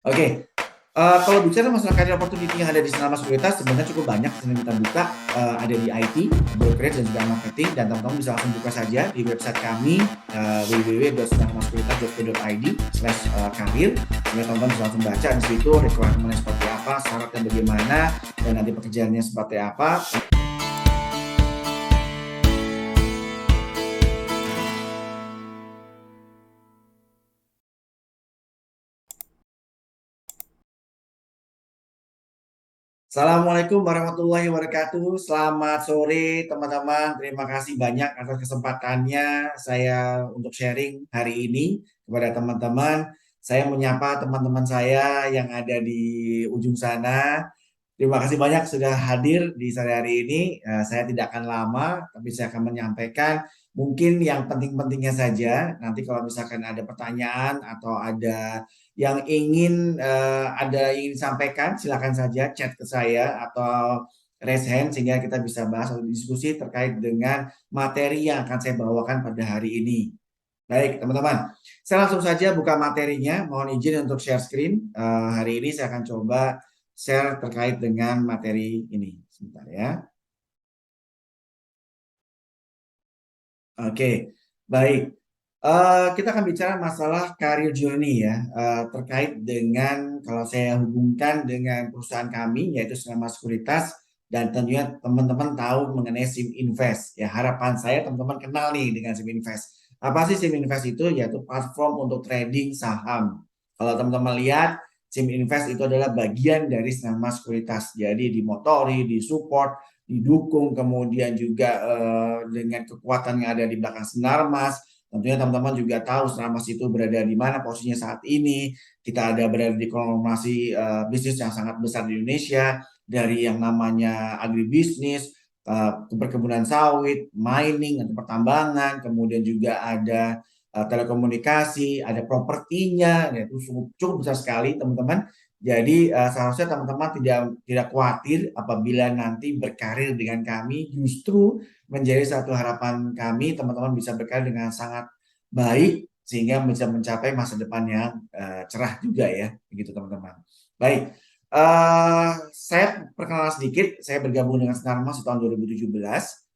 Oke, kalau bicara masalah career opportunity yang ada di Sinarmas Sekuritas sebenarnya cukup banyak yang kita buka, ada di IT, brokerage dan juga marketing dan teman-teman bisa langsung buka saja di website kami, www.sinarmassekuritas.co.id/karir sehingga teman-teman bisa langsung baca di situ requirement-nya seperti apa, syaratnya bagaimana, dan nanti pekerjaannya seperti apa. Assalamualaikum warahmatullahi wabarakatuh. Selamat sore teman-teman. Terima kasih banyak atas kesempatannya saya untuk sharing hari ini kepada teman-teman. Saya menyapa teman-teman saya yang ada di ujung sana. Terima kasih banyak sudah hadir di sore hari ini. Saya tidak akan lama, tapi saya akan menyampaikan mungkin yang penting-pentingnya saja. Nanti kalau misalkan ada pertanyaan atau ada yang ingin disampaikan, silakan saja chat ke saya atau raise hand sehingga kita bisa bahas atau diskusi terkait dengan materi yang akan saya bawakan pada hari ini. Baik, teman-teman. Saya langsung saja buka materinya. Mohon izin untuk share screen. Hari ini saya akan coba share terkait dengan materi ini. Sebentar ya. Oke, baik. Kita akan bicara masalah career journey ya, terkait dengan kalau saya hubungkan dengan perusahaan kami yaitu Sinarmas Sekuritas dan tentunya teman-teman tahu mengenai SIM Invest. Ya, harapan saya teman-teman kenal nih dengan SIM Invest. Apa sih SIM Invest itu? Yaitu platform untuk trading saham. Kalau teman-teman lihat, SIM Invest itu adalah bagian dari Sinarmas Sekuritas. Jadi dimotori, disupport, didukung, kemudian juga dengan kekuatan yang ada di belakang Sinarmas. Tentunya teman-teman juga tahu Sinarmas itu berada di mana posisinya saat ini. Kita ada berada di konglomerasi bisnis yang sangat besar di Indonesia, dari yang namanya agribisnis, perkebunan sawit, mining atau pertambangan, kemudian juga ada telekomunikasi, ada propertinya, itu cukup besar sekali teman-teman. Jadi seharusnya teman-teman tidak khawatir apabila nanti berkarir dengan kami, justru menjadi satu harapan kami teman-teman bisa berkarir dengan sangat baik sehingga bisa mencapai masa depan yang cerah juga ya, begitu teman-teman. Baik, saya perkenalan sedikit, saya bergabung dengan Sinarmas tahun 2017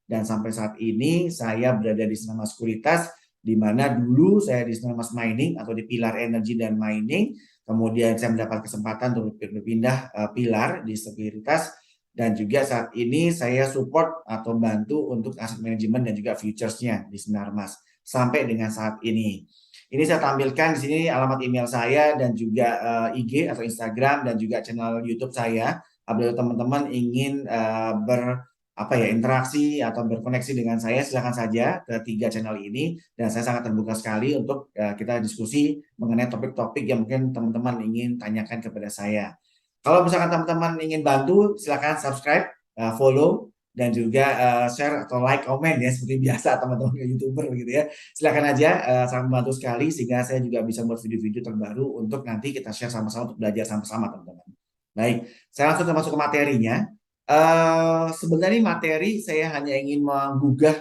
dan sampai saat ini saya berada di Sinarmas Sekuritas di mana dulu saya di Sinarmas Mining atau di Pilar Energi dan Mining. Kemudian saya mendapat kesempatan untuk berpindah pilar di sekuritas dan juga saat ini saya support atau bantu untuk aset manajemen dan juga futuresnya di Sinarmas sampai dengan saat ini. Ini saya tampilkan di sini alamat email saya dan juga IG atau Instagram dan juga channel YouTube saya. Apabila teman-teman ingin interaksi atau berkoneksi dengan saya, silakan saja ke tiga channel ini dan saya sangat terbuka sekali untuk kita diskusi mengenai topik-topik yang mungkin teman-teman ingin tanyakan kepada saya. Kalau misalkan teman-teman ingin bantu, silakan subscribe, follow, dan juga share atau like, komen ya seperti biasa teman-teman YouTuber gitu ya. Silakan aja, sangat membantu sekali sehingga saya juga bisa buat video-video terbaru untuk nanti kita share sama-sama untuk belajar sama-sama teman-teman. Baik, saya langsung masuk ke materinya. Sebenarnya materi saya hanya ingin menggugah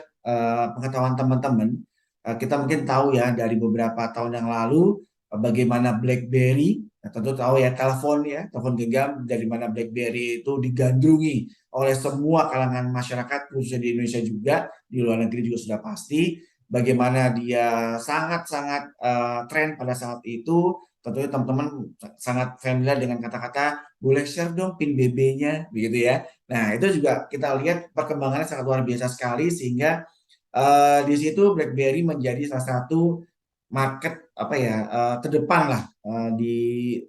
pengetahuan teman-teman. Kita mungkin tahu ya dari beberapa tahun yang lalu bagaimana BlackBerry, tentu tahu ya telepon genggam dari mana BlackBerry itu digandrungi oleh semua kalangan masyarakat khususnya di Indonesia juga, di luar negeri juga sudah pasti. Bagaimana dia sangat-sangat tren pada saat itu, tentunya teman-teman sangat familiar dengan kata-kata boleh share dong PIN BB-nya begitu ya. Nah, itu juga kita lihat perkembangannya sangat luar biasa sekali sehingga di situ BlackBerry menjadi salah satu market terdepan lah di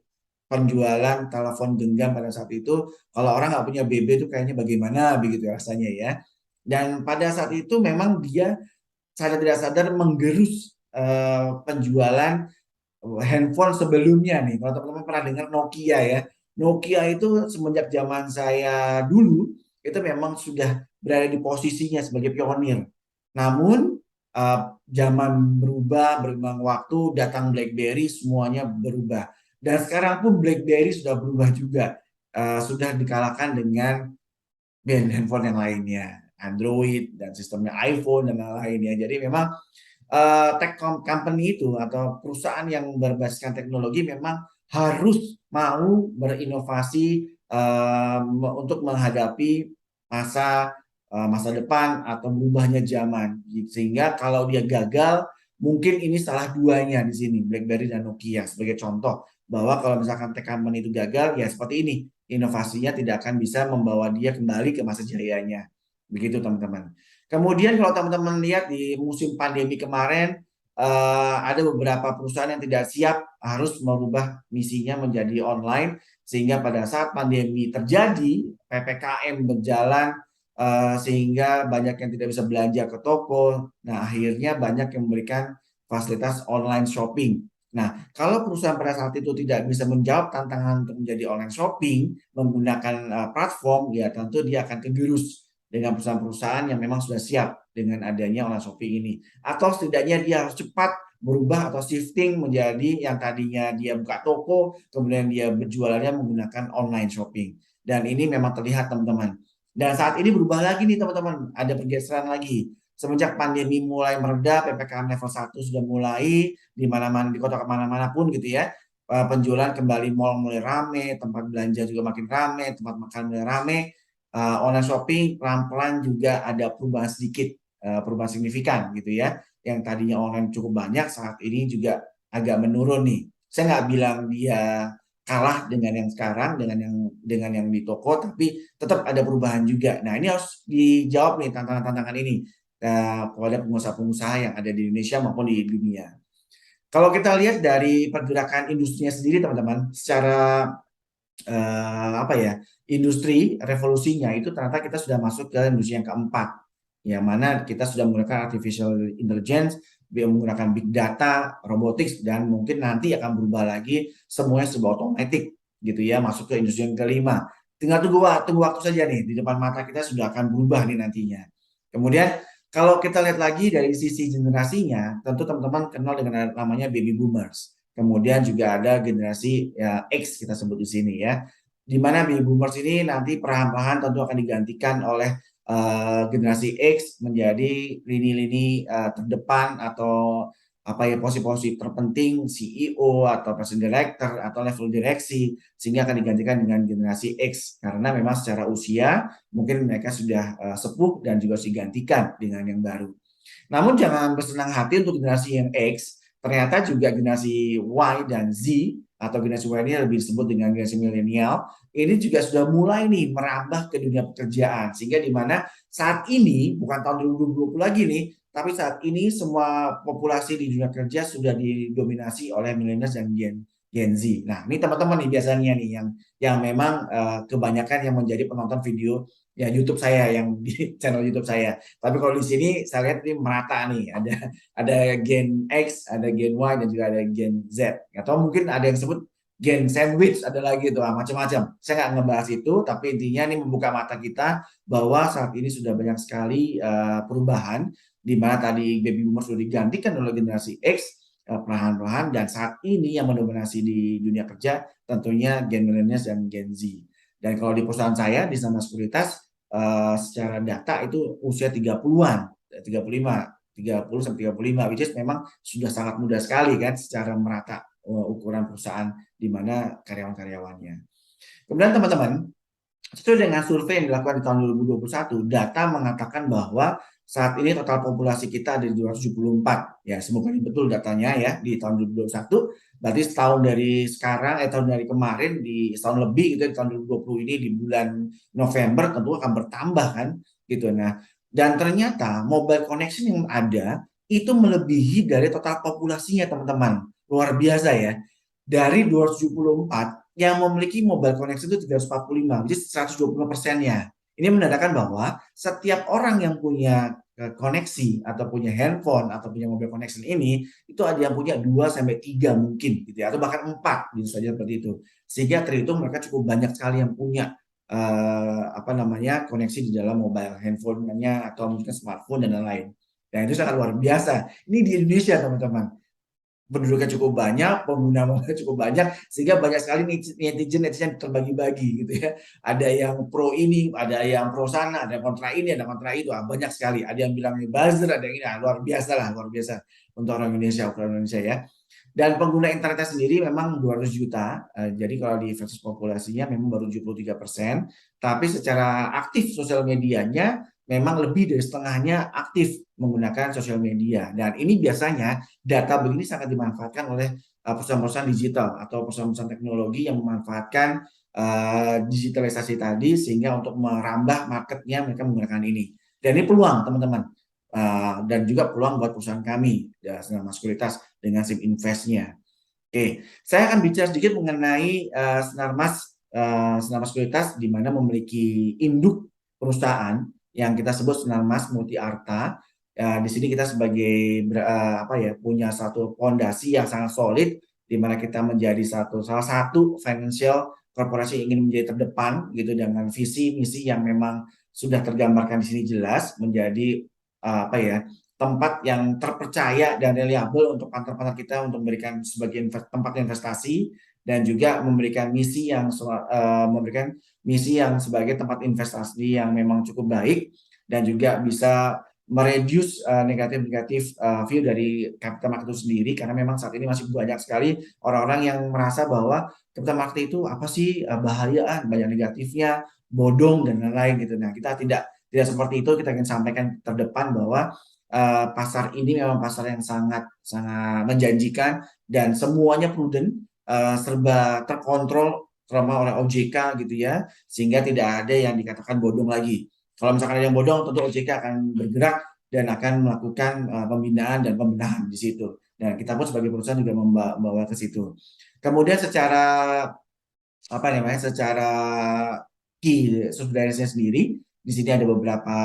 penjualan telepon genggam pada saat itu. Kalau orang nggak punya BB itu kayaknya bagaimana begitu rasanya ya. Dan pada saat itu memang dia sadar tidak sadar menggerus penjualan handphone sebelumnya nih. Kalau teman-teman pernah dengar Nokia ya. Nokia itu semenjak zaman saya dulu itu memang sudah berada di posisinya sebagai pionir. Namun zaman berubah, berkembang waktu, datang BlackBerry, semuanya berubah. Dan sekarang pun BlackBerry sudah berubah juga. Sudah dikalahkan dengan brand handphone yang lainnya. Android dan sistemnya iPhone dan lain-lainnya. Jadi memang tech company itu atau perusahaan yang berbasiskan teknologi memang harus mau berinovasi untuk menghadapi masa depan atau berubahnya zaman. Sehingga kalau dia gagal, mungkin ini salah duanya di sini, BlackBerry dan Nokia sebagai contoh. Bahwa kalau misalkan tech company itu gagal, ya seperti ini. Inovasinya tidak akan bisa membawa dia kembali ke masa jayanya. Begitu teman-teman. Kemudian kalau teman-teman lihat di musim pandemi kemarin, ada beberapa perusahaan yang tidak siap harus merubah misinya menjadi online. Sehingga pada saat pandemi terjadi, PPKM berjalan, sehingga banyak yang tidak bisa belanja ke toko. Nah, akhirnya banyak yang memberikan fasilitas online shopping. Nah, kalau perusahaan pada saat itu tidak bisa menjawab tantangan untuk menjadi online shopping menggunakan platform, ya tentu dia akan kegerus dengan perusahaan-perusahaan yang memang sudah siap dengan adanya online shopping ini. Atau setidaknya dia harus cepat berubah atau shifting menjadi yang tadinya dia buka toko, kemudian dia berjualannya menggunakan online shopping. Dan ini memang terlihat teman-teman. Dan saat ini berubah lagi nih teman-teman, ada pergeseran lagi. Semenjak pandemi mulai mereda, PPKM level 1 sudah mulai di mana-mana, di kota kemana-mana pun gitu ya. Penjualan kembali, mall mulai rame, tempat belanja juga makin rame, tempat makan mulai rame. Online shopping pelan-pelan juga ada perubahan sedikit, perubahan signifikan gitu ya. Yang tadinya online cukup banyak, saat ini juga agak menurun nih. Saya nggak bilang dia kalah dengan yang sekarang, dengan yang di toko, tapi tetap ada perubahan juga. Nah, ini harus dijawab nih tantangan-tantangan ini kepada pengusaha-pengusaha yang ada di Indonesia maupun di dunia. Kalau kita lihat dari pergerakan industrinya sendiri, teman-teman, secara apa ya, industri revolusinya itu ternyata kita sudah masuk ke industri yang keempat, yang mana kita sudah menggunakan artificial intelligence, menggunakan big data, robotics, dan mungkin nanti akan berubah lagi semuanya serba otomatis gitu ya, masuk ke industri yang kelima. Tinggal tunggu waktu saja nih, di depan mata kita sudah akan berubah nih nantinya. Kemudian kalau kita lihat lagi dari sisi generasinya, tentu teman-teman kenal dengan namanya baby boomers. Kemudian juga ada generasi ya, X kita sebut di sini ya. Di mana baby boomers ini nanti perlahan-lahan tentu akan digantikan oleh generasi X menjadi lini-lini terdepan atau apa ya, posisi-posisi terpenting CEO atau presiden director atau level direksi, sehingga akan digantikan dengan generasi X karena memang secara usia mungkin mereka sudah sepuh dan juga harus digantikan dengan yang baru. Namun jangan bersenang hati untuk generasi yang X, ternyata juga generasi Y dan Z atau generasi Y ini lebih disebut dengan generasi milenial, ini juga sudah mulai nih merambah ke dunia pekerjaan. Sehingga di mana saat ini, bukan tahun 2020 lagi nih, tapi saat ini semua populasi di dunia kerja sudah didominasi oleh millennials dan Gen Z. Nah, ini teman-teman nih biasanya nih yang memang kebanyakan yang menjadi penonton video ya YouTube saya, yang di channel YouTube saya. Tapi kalau di sini saya lihat ini merata nih, ada Gen X, ada Gen Y, dan juga ada Gen Z. Atau mungkin ada yang sebut Gen Sandwich, ada lagi tuh macam-macam. Saya nggak ngebahas itu, tapi intinya ini membuka mata kita bahwa saat ini sudah banyak sekali perubahan, di mana tadi baby boomer sudah digantikan oleh generasi X perlahan-lahan, dan saat ini yang mendominasi di dunia kerja tentunya Gen Millennials dan Gen Z. Dan kalau di perusahaan saya di Sana Sekuritas, secara data itu usia 30-an, 35, 30 sampai 35, which is memang sudah sangat mudah sekali kan secara merata ukuran perusahaan di mana karyawan-karyawannya. Kemudian teman-teman, sesuai dengan survei yang dilakukan di tahun 2021, data mengatakan bahwa saat ini total populasi kita ada di 274. Ya, semoga ini betul datanya ya di tahun 2021. Berarti setahun dari sekarang, tahun dari kemarin, di setahun lebih gitu, di tahun 2020 ini di bulan November tentu akan bertambah kan gitu. Nah, dan ternyata mobile connection yang ada itu melebihi dari total populasinya teman-teman. Luar biasa ya. Dari 274 yang memiliki mobile connection itu 345, jadi 125%-nya. Ini menandakan bahwa setiap orang yang punya koneksi atau punya handphone atau punya mobile connection ini, itu ada yang punya 2 sampai 3 mungkin gitu ya, atau bahkan 4 gitu saja seperti itu. Sehingga terhitung mereka cukup banyak sekali yang punya koneksi di dalam mobile handphone-nya atau mungkin smartphone dan lain-lain. Dan itu sangat luar biasa. Ini di Indonesia teman-teman, penduduknya cukup banyak, pengguna mobilnya cukup banyak, sehingga banyak sekali netizen terbagi-bagi gitu ya. Ada yang pro ini, ada yang pro sana, ada yang kontra ini, ada kontra itu, banyak sekali. Ada yang bilang ini buzzer, ada yang ini, luar biasa lah, luar biasa untuk orang Indonesia, ukuran Indonesia ya. Dan pengguna internetnya sendiri memang 200 juta. Jadi kalau di versus populasinya memang baru 73%. Tapi secara aktif sosial medianya memang lebih dari setengahnya aktif menggunakan sosial media. Dan ini biasanya data begini sangat dimanfaatkan oleh perusahaan-perusahaan digital atau perusahaan-perusahaan teknologi yang memanfaatkan digitalisasi tadi sehingga untuk merambah marketnya mereka menggunakan ini. Dan ini peluang teman-teman. Dan juga peluang buat perusahaan kami, ya, Sinar Mas Sekuritas dengan SIM Invest-nya. Oke, saya akan bicara sedikit mengenai Sinar Mas Sekuritas di mana memiliki induk perusahaan yang kita sebut Sinar Mas Multi Arta. Di sini kita sebagai punya satu fondasi yang sangat solid di mana kita menjadi salah satu financial corporation yang ingin menjadi terdepan gitu dengan visi misi yang memang sudah tergambarkan di sini jelas menjadi tempat yang terpercaya dan reliable untuk partner-partner kita untuk memberikan sebagai tempat investasi dan juga memberikan misi yang sebagai tempat investasi yang memang cukup baik dan juga bisa mereduce negatif view dari capital market itu sendiri karena memang saat ini masih banyak sekali orang-orang yang merasa bahwa capital market itu apa sih bahaya, banyak negatifnya, bodong dan lain-lain gitu. Nah, kita tidak seperti itu. Kita ingin sampaikan terdepan bahwa pasar ini memang pasar yang sangat sangat menjanjikan dan semuanya prudent, serba terkontrol terutama oleh OJK gitu ya, sehingga tidak ada yang dikatakan bodong lagi. Kalau misalkan ada yang bodong, tentu OJK akan bergerak dan akan melakukan pembinaan dan pembenahan di situ. Dan kita pun sebagai perusahaan juga membawa ke situ. Kemudian secara key subsidiariesnya sendiri, di sini ada beberapa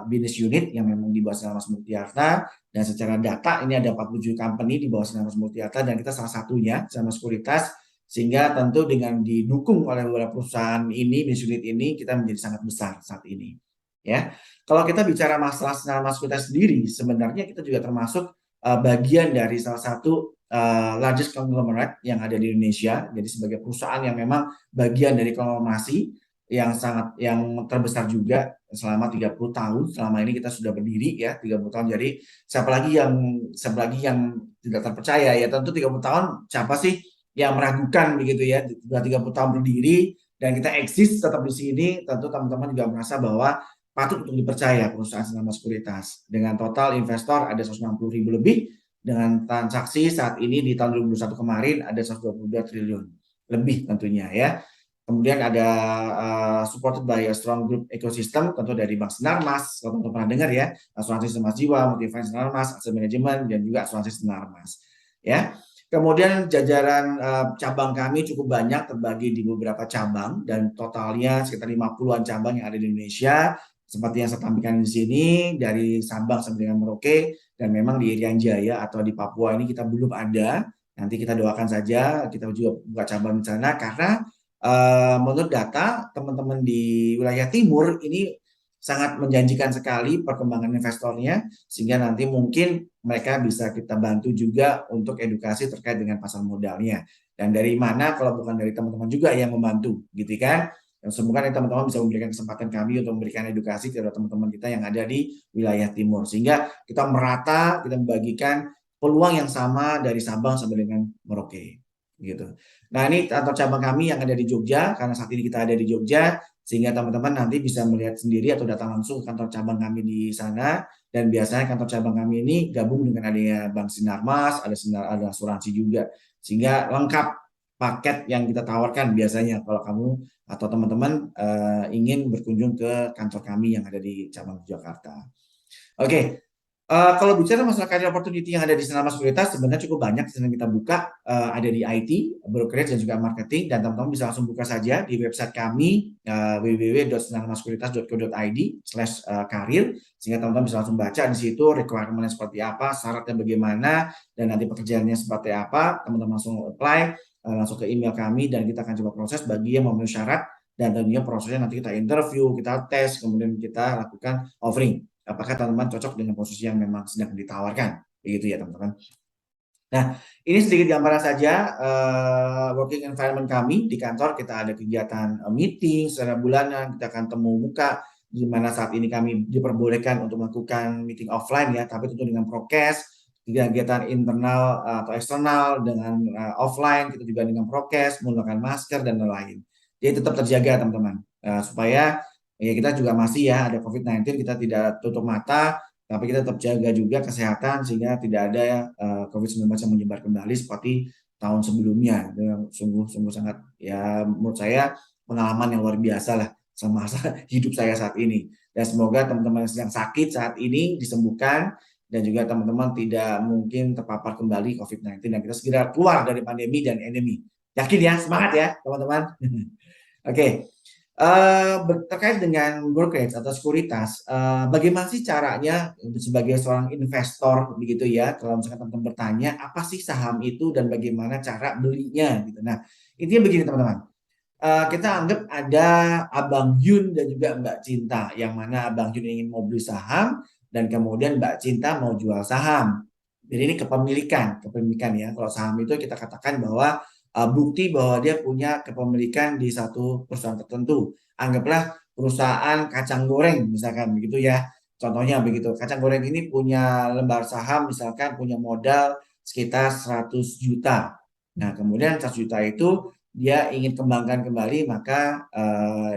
business unit yang memang di bawah Sinar Mas Multiarta, dan secara data ini ada 47 company di bawah Sinar Mas Multiarta dan kita salah satunya Sinar Mas Sekuritas, sehingga tentu dengan didukung oleh beberapa perusahaan ini, business unit ini, kita menjadi sangat besar saat ini. Ya, kalau kita bicara masalah Sinar Mas Sekuritas sendiri, sebenarnya kita juga termasuk bagian dari salah satu largest conglomerate yang ada di Indonesia. Jadi sebagai perusahaan yang memang bagian dari konglomerasi yang terbesar juga selama 30 tahun. Selama ini kita sudah berdiri ya 30 tahun. Jadi siapa lagi yang tidak terpercaya ya, tentu 30 tahun siapa sih yang meragukan begitu ya. Sudah 30 tahun berdiri dan kita eksis tetap di sini, tentu teman-teman juga merasa bahwa patut untuk dipercaya perusahaan Sinar Mas Sekuritas. Dengan total investor ada 160.000 lebih, dengan transaksi saat ini di tahun 2021 kemarin ada 122 triliun lebih tentunya ya. Kemudian ada supported by a strong group ecosystem, tentu dari Bank Sinarmas, kalau teman-teman pernah dengar ya, asuransi Sinarmas Jiwa, Multifinance Sinarmas, aset manajemen, dan juga asuransi Sinarmas. Ya. Kemudian jajaran cabang kami cukup banyak, terbagi di beberapa cabang, dan totalnya sekitar 50-an cabang yang ada di Indonesia, seperti yang saya tampilkan di sini, dari Sabang sampai dengan Merauke, dan memang di Irian Jaya atau di Papua ini kita belum ada. Nanti kita doakan saja, kita juga buka cabang di sana, karena menurut data teman-teman di wilayah timur ini sangat menjanjikan sekali perkembangan investornya, sehingga nanti mungkin mereka bisa kita bantu juga untuk edukasi terkait dengan pasar modalnya. Dan dari mana kalau bukan dari teman-teman juga yang membantu, gitu kan? Dan semoga teman-teman bisa memberikan kesempatan kami untuk memberikan edukasi kepada teman-teman kita yang ada di wilayah timur, sehingga kita merata, kita membagikan peluang yang sama dari Sabang sampai dengan Merauke, gitu. Nah, ini kantor cabang kami yang ada di Jogja, karena saat ini kita ada di Jogja, sehingga teman-teman nanti bisa melihat sendiri atau datang langsung ke kantor cabang kami di sana. Dan biasanya kantor cabang kami ini gabung dengan adanya Bank Sinarmas, ada asuransi juga, sehingga lengkap paket yang kita tawarkan biasanya kalau kamu atau teman-teman ingin berkunjung ke kantor kami yang ada di cabang Jakarta. Oke. Kalau bicara masalah career opportunity yang ada di Sinar Mas Sekuritas, sebenarnya cukup banyak yang kita buka, ada di IT, brokerage dan juga marketing, dan teman-teman bisa langsung buka saja di website kami www.sinarmassekuritas.co.id/karir, sehingga teman-teman bisa langsung baca di situ requirement-nya seperti apa, syaratnya bagaimana, dan nanti pekerjaannya seperti apa. Teman-teman langsung apply, langsung ke email kami, dan kita akan coba proses bagi yang memenuhi syarat, dan tentunya prosesnya nanti kita interview, kita tes, kemudian kita lakukan offering. Apakah teman-teman cocok dengan posisi yang memang sedang ditawarkan, begitu ya teman-teman. Nah, ini sedikit gambaran saja working environment kami di kantor. Kita ada kegiatan meeting secara bulanan, kita akan temu muka, di mana saat ini kami diperbolehkan untuk melakukan meeting offline ya, tapi tentu dengan prokes, kegiatan internal atau eksternal dengan offline, kita juga dengan prokes, menggunakan masker dan lain-lain. Jadi tetap terjaga teman-teman, supaya ya kita juga masih ya ada COVID-19, kita tidak tutup mata, tapi kita tetap jaga juga kesehatan sehingga tidak ada COVID-19 yang menyebar kembali seperti tahun sebelumnya. Itu yang sungguh-sungguh sangat ya menurut saya pengalaman yang luar biasa lah sama hidup saya saat ini. Dan semoga teman-teman yang sedang sakit saat ini disembuhkan dan juga teman-teman tidak mungkin terpapar kembali COVID-19 dan kita segera keluar dari pandemi dan endemi. Yakin ya, semangat ya teman-teman. Oke, terkait dengan brokerage atau sekuritas, bagaimana sih caranya sebagai seorang investor begitu ya? Kalau misalkan teman-teman bertanya, apa sih saham itu dan bagaimana cara belinya gitu. Nah, intinya begini teman-teman. Kita anggap ada Abang Yun dan juga Mbak Cinta, yang mana Abang Yun ingin mau beli saham dan kemudian Mbak Cinta mau jual saham. Jadi ini kepemilikan ya. Kalau saham itu kita katakan bahwa bukti bahwa dia punya kepemilikan di satu perusahaan tertentu. Anggaplah perusahaan kacang goreng misalkan begitu ya. Contohnya begitu. Kacang goreng ini punya lembar saham misalkan punya modal sekitar 100 juta. Nah, kemudian 100 juta itu dia ingin kembangkan kembali, maka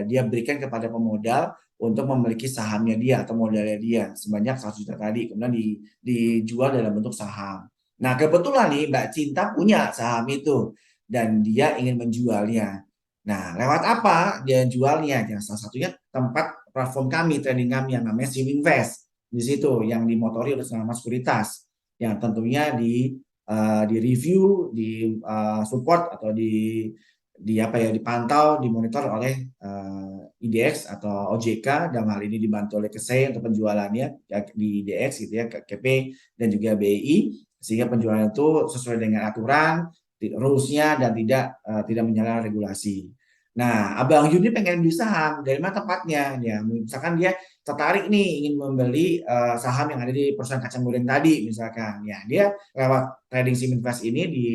dia berikan kepada pemodal untuk memiliki sahamnya dia atau modalnya dia sebanyak 100 juta tadi, kemudian dijual dalam bentuk saham. Nah, kebetulan nih Mbak Cinta punya saham itu dan dia ingin menjualnya. Nah, lewat apa dia jualnya? Ya, salah satunya tempat platform kami, trading kami yang namanya Siminvest. Di situ yang dimotori oleh Sama Sekuritas yang tentunya di review, di support atau di apa ya dipantau, dimonitor oleh IDX atau OJK, dalam hal ini dibantu oleh KSEI untuk penjualannya ya, di IDX gitu ya, KP dan juga BI, sehingga penjualan itu sesuai dengan aturan, rules-nya dan tidak menyalahi regulasi. Nah, Abang Yudi pengen beli saham, dari mana tempatnya? Ya, misalkan dia tertarik nih ingin membeli saham yang ada di perusahaan kacang goreng tadi, misalkan. Ya, dia lewat trading Siminvest ini di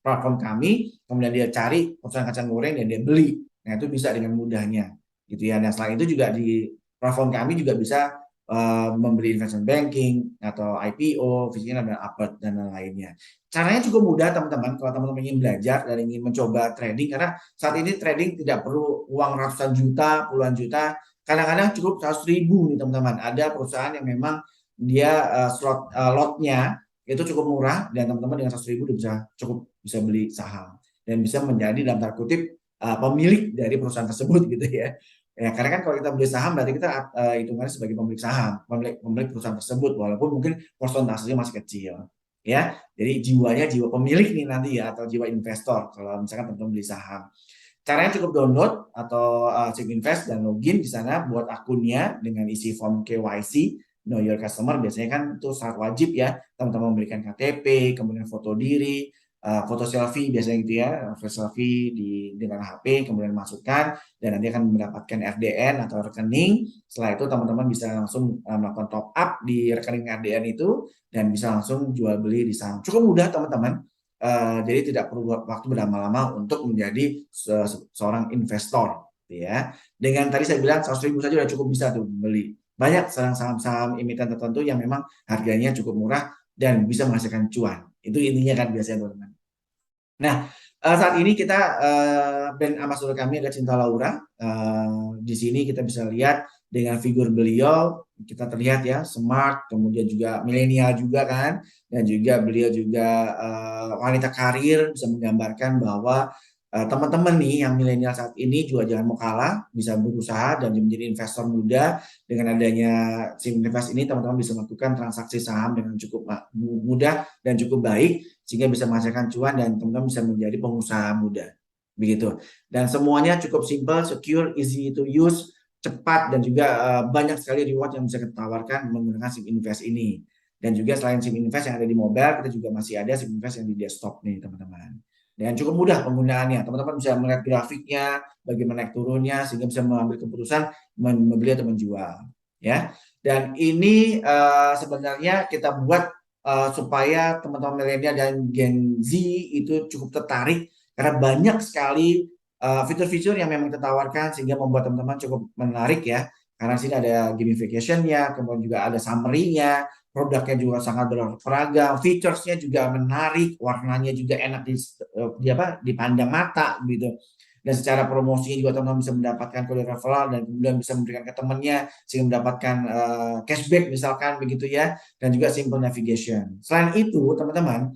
platform kami, kemudian dia cari perusahaan kacang goreng dan dia beli. Nah, itu bisa dengan mudahnya, gitu ya. Dan selain itu juga di platform kami juga bisa membeli investment banking atau IPO, visinya dan upward dan lainnya. Caranya cukup mudah teman-teman. Kalau teman-teman ingin belajar dan ingin mencoba trading, karena saat ini trading tidak perlu uang ratusan juta, puluhan juta, kadang-kadang cukup 100.000 nih teman-teman. Ada perusahaan yang memang dia lotnya itu cukup murah dan teman-teman dengan 100.000 cukup bisa beli saham dan bisa menjadi dalam tanda kutip pemilik dari perusahaan tersebut gitu ya. Ya, karena kan kalau kita beli saham berarti kita hitungannya sebagai pemilik saham, pemilik perusahaan tersebut walaupun mungkin persentasenya masih kecil. Ya, jadi jiwanya jiwa pemilik nih nanti ya atau jiwa investor kalau misalkan teman-teman beli saham. Caranya cukup download atau Siminvest dan login di sana buat akunnya dengan isi form KYC, Know Your Customer. Biasanya kan itu sangat wajib ya, teman-teman memberikan KTP, kemudian foto diri, foto selfie biasanya gitu ya, foto selfie dengan HP, kemudian masukkan dan nanti akan mendapatkan RDN atau rekening. Setelah itu teman-teman bisa langsung melakukan top up di rekening RDN itu dan bisa langsung jual beli di saham. Cukup mudah teman-teman. Jadi tidak perlu waktu berlama-lama untuk menjadi seorang investor, ya. Dengan tadi saya bilang 100.000 saja sudah cukup bisa tuh beli. Banyak saham-saham emiten tertentu yang memang harganya cukup murah dan bisa menghasilkan cuan. Itu intinya kan biasanya teman-teman. Nah, saat ini kita brand ambassador kami adalah Cinta Laura. Di sini kita bisa lihat dengan figur beliau, kita terlihat ya smart, kemudian juga milenial juga kan, dan juga beliau juga wanita karir, bisa menggambarkan bahwa teman-teman nih yang milenial saat ini juga jangan mau kalah, bisa berusaha dan menjadi investor muda. Dengan adanya Siminvest ini teman-teman bisa melakukan transaksi saham dengan cukup mudah dan cukup baik sehingga bisa menghasilkan cuan dan teman-teman bisa menjadi pengusaha muda. Begitu. Dan semuanya cukup simple, secure, easy to use, cepat dan juga banyak sekali reward yang bisa kita tawarkan menggunakan Siminvest ini. Dan juga selain Siminvest yang ada di mobile, kita juga masih ada Siminvest yang di desktop nih teman-teman. Dan cukup mudah penggunaannya. Teman-teman bisa melihat grafiknya, bagaimana naik turunnya, sehingga bisa mengambil keputusan membeli atau menjual. Ya. Dan ini sebenarnya kita buat supaya teman-teman milenial dan Gen Z itu cukup tertarik karena banyak sekali fitur-fitur yang memang kita tawarkan sehingga membuat teman-teman cukup menarik ya. Karena di sini ada gamification-nya, kemudian juga ada summary-nya, produknya juga sangat beragam, featuresnya juga menarik, warnanya juga enak dipandang mata gitu. Dan secara promosinya juga teman-teman bisa mendapatkan kode referral dan kemudian bisa memberikan ke temannya sehingga mendapatkan cashback misalkan begitu ya, dan juga simple navigation. Selain itu teman-teman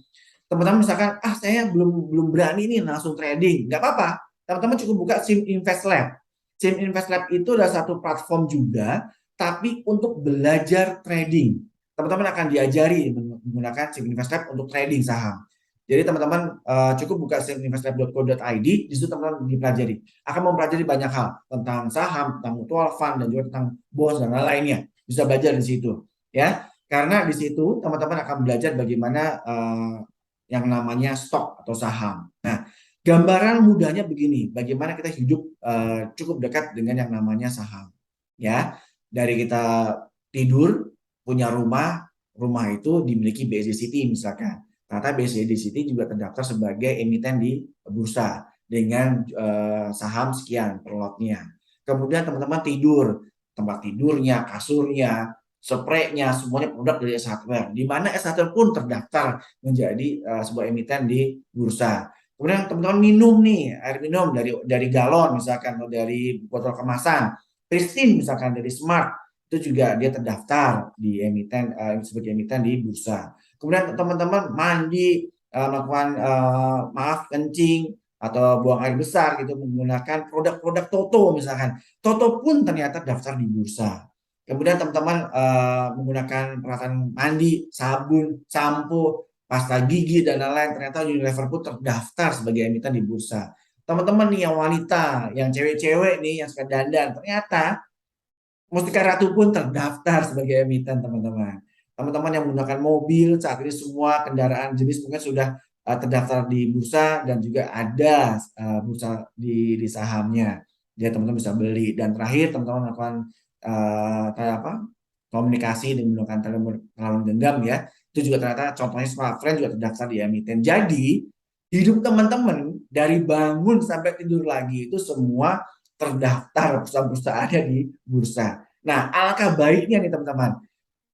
misalkan saya belum belum berani nih langsung trading, nggak apa-apa, teman-teman cukup buka SIM Invest Lab. SIM Invest Lab itu adalah satu platform juga, tapi untuk belajar trading. Teman-teman akan diajari menggunakan SIM Invest Lab untuk trading saham. Jadi teman-teman cukup buka siminvestlab.co.id, di situ teman-teman dipelajari. Akan mempelajari banyak hal tentang saham, tentang mutual fund, dan juga tentang bonds dan lain-lainnya. Bisa belajar di situ, ya. Karena di situ teman-teman akan belajar bagaimana yang namanya stok atau saham. Nah, gambaran mudahnya begini, bagaimana kita hidup cukup dekat dengan yang namanya saham. Ya, dari kita tidur, punya rumah itu dimiliki BSD City misalkan. Ternyata BSD City juga terdaftar sebagai emiten di bursa dengan saham sekian per lotnya. Kemudian teman-teman tidur, tempat tidurnya, kasurnya, spraynya, semuanya produk dari S Hardware. Di mana S Hardware pun terdaftar menjadi sebuah emiten di bursa. Kemudian teman-teman minum nih, air minum dari galon misalkan, atau dari botol kemasan. Pristine misalkan dari Smart, itu juga dia terdaftar di emiten sebagai emiten di bursa. Kemudian teman-teman mandi, melakukan maaf kencing atau buang air besar gitu menggunakan produk-produk Toto misalkan. Toto pun ternyata daftar di bursa. Kemudian teman-teman menggunakan peralatan mandi, sabun, sampo, pasta gigi, dan lain-lain. Ternyata Unilever pun terdaftar sebagai emiten di bursa. Teman-teman nih yang wanita, yang cewek-cewek nih, yang suka dandan, ternyata Mustika Ratu pun terdaftar sebagai emiten, teman-teman. Teman-teman yang menggunakan mobil, saat ini semua kendaraan jenis mungkin sudah terdaftar di bursa dan juga ada bursa di sahamnya. Jadi teman-teman bisa beli. Dan terakhir teman-teman melakukan komunikasi dengan menggunakan telepon genggam ya. Itu juga ternyata contohnya smartphone juga terdaftar di emiten. Jadi hidup teman-teman dari bangun sampai tidur lagi itu semua terdaftar perusahaan-perusahaan di bursa. Nah, alangkah baiknya nih teman-teman.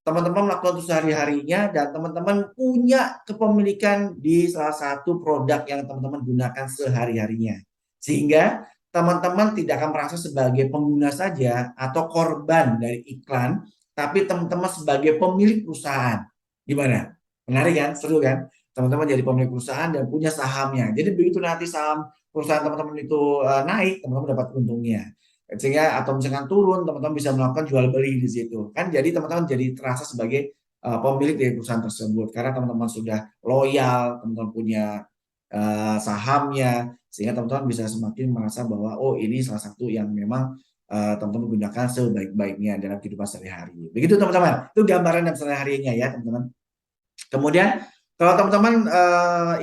Teman-teman melakukan itu sehari-harinya dan teman-teman punya kepemilikan di salah satu produk yang teman-teman gunakan sehari-harinya. Sehingga teman-teman tidak akan merasa sebagai pengguna saja atau korban dari iklan, tapi teman-teman sebagai pemilik perusahaan. Gimana? Menarik kan? Seru kan? Teman-teman jadi pemilik perusahaan dan punya sahamnya. Jadi begitu nanti saham perusahaan teman-teman itu naik, teman-teman dapat untungnya. Sehingga atau misalkan turun, teman-teman bisa melakukan jual beli di situ. Kan jadi teman-teman jadi terasa sebagai pemilik dari perusahaan tersebut karena teman-teman sudah loyal, teman-teman punya sahamnya, sehingga teman-teman bisa semakin merasa bahwa oh ini salah satu yang memang teman-teman gunakan sebaik-baiknya dalam kehidupan sehari-hari. Begitu teman-teman. Itu gambaran dalam sehari-harinya ya teman-teman. Kemudian kalau teman-teman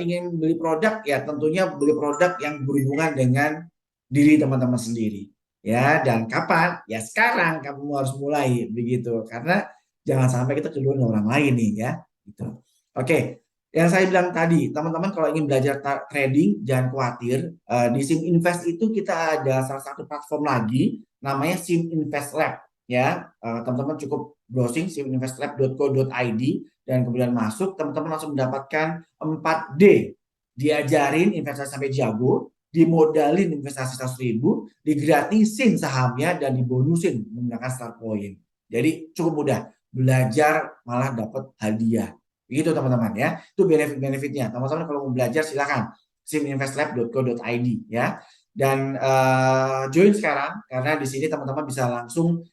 ingin beli produk, ya tentunya beli produk yang berhubungan dengan diri teman-teman sendiri. Ya, dan kapan? Ya sekarang kamu harus mulai begitu. Karena jangan sampai kita keduluan orang lain nih ya. Gitu. Oke, yang saya bilang tadi, teman-teman kalau ingin belajar trading, jangan khawatir. Di Sim Invest itu kita ada salah satu platform lagi, namanya Sim Invest Lab. Ya, teman-teman cukup browsing siminvestlab.co.id dan kemudian masuk, teman-teman langsung mendapatkan 4D. Diajarin investasi sampai jago, dimodalin investasi 100.000, digratisin sahamnya, dan dibonusin menggunakan start point. Jadi cukup mudah, belajar malah dapat hadiah. Begitu teman-teman ya, itu benefit-benefitnya. Teman-teman kalau mau belajar silakan siminvestlab.co.id ya. Dan join sekarang karena di sini teman-teman bisa langsung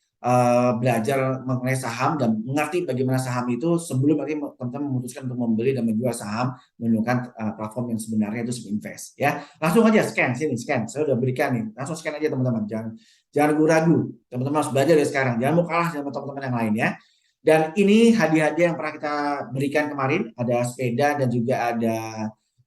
belajar mengenai saham dan mengerti bagaimana saham itu sebelum nanti teman-teman memutuskan untuk membeli dan menjual saham menggunakan platform yang sebenarnya itu Invest ya. Langsung aja scan sini, scan. Saya udah berikan nih. Langsung scan aja teman-teman. Jangan ragu-ragu. Teman-teman harus belajar dari sekarang. Jangan mau kalah sama teman-teman yang lain ya. Dan ini hadiah-hadiah yang pernah kita berikan kemarin, ada sepeda dan juga ada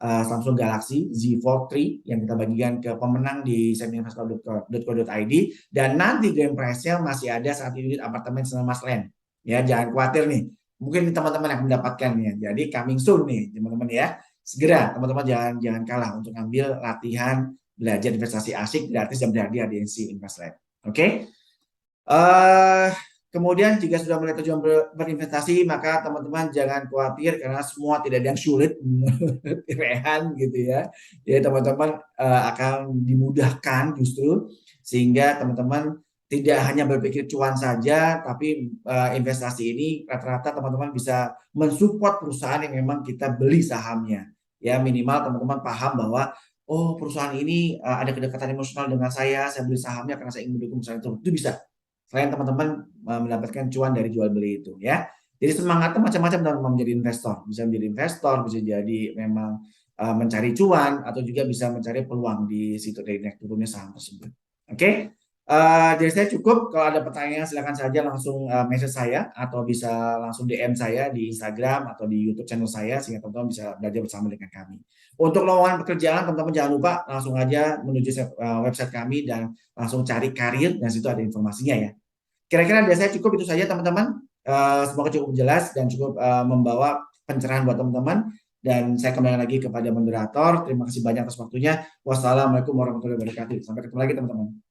Samsung Galaxy Z Fold 3 yang kita bagikan ke pemenang di siminvestlab.co.id, dan nanti grand prize-nya masih ada 1 unit apartemen Sinarmas Land. Ya, jangan khawatir nih. Mungkin teman-teman yang mendapatkannya. Jadi coming soon nih, teman-teman ya. Segera teman-teman jangan kalah untuk ambil latihan belajar investasi asik gratis dan berhadiah di NC Invest Lab. Oke? Kemudian jika sudah mulai tujuan berinvestasi, maka teman-teman jangan khawatir karena semua tidak ada yang sulit menurut Rehan gitu ya. Jadi teman-teman akan dimudahkan justru sehingga teman-teman tidak hanya berpikir cuan saja, tapi investasi ini rata-rata teman-teman bisa mensupport perusahaan yang memang kita beli sahamnya. Ya minimal teman-teman paham bahwa oh perusahaan ini ada kedekatan emosional dengan saya beli sahamnya karena saya ingin mendukung perusahaan itu bisa. Selain teman-teman mendapatkan cuan dari jual beli itu ya. Jadi semangatnya macam-macam dalam menjadi investor. Bisa menjadi investor, bisa jadi memang mencari cuan atau juga bisa mencari peluang di situ dari naik turunnya saham tersebut. Oke. Dari saya cukup. Kalau ada pertanyaan silakan saja langsung message saya atau bisa langsung DM saya di Instagram atau di YouTube channel saya sehingga teman-teman bisa belajar bersama dengan kami. Untuk lowongan pekerjaan teman-teman jangan lupa langsung aja menuju website kami dan langsung cari karir dan situ ada informasinya ya. Kira-kira dari saya cukup itu saja teman-teman. Semoga cukup jelas dan cukup membawa pencerahan buat teman-teman. Dan saya kembali lagi kepada moderator. Terima kasih banyak atas waktunya. Wassalamualaikum warahmatullahi wabarakatuh. Sampai ketemu lagi teman-teman.